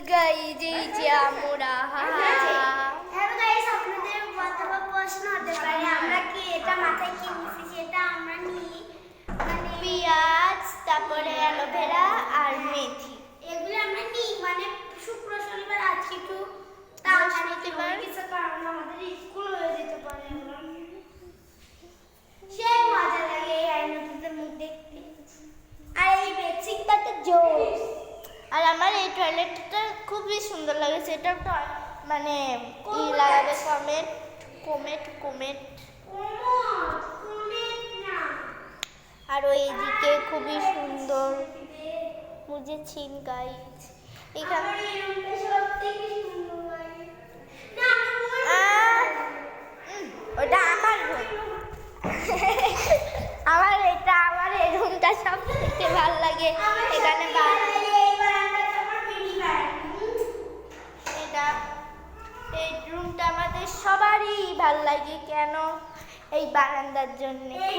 Guys এই যে আমরা হ্যালো গাইস, আপনাদের অথবা প্রশ্ন হতে পারে আমরা কি এটা মাথায় কি নিছি সেটা আমরা নিই মানে পেঁয়াজ, তারপরে অ্যালোভেরা আর মেথি। এগুলো আমরা নিই মানে শুক্র শনিবার আজকে একটু তাড়াতাড়ি নিতে পারি কিছু কারণ আমাদের স্কুল হয়ে যেতে পারে। সেই মজা লাগে এই আইনতুদের মুখ দেখতে। আর এই বেডশিটটা তো জোস। আর আমার এই টয়লেটটা খুবই সুন্দর লাগে, সেটা তো মানে ই লাগাবে কমেন্ট কমেন্ট কমেন্ট। আর ওইদিকে খুবই সুন্দর বুঝেছেন গাইজ। এখানে ওটা আমার রুম। আমার এই রুমটা সব থেকে ভালো লাগে। এখানে এই রুমটা আমাদের সবারই ভালো লাগে। কেন? এই বারান্দার জন্য খুবই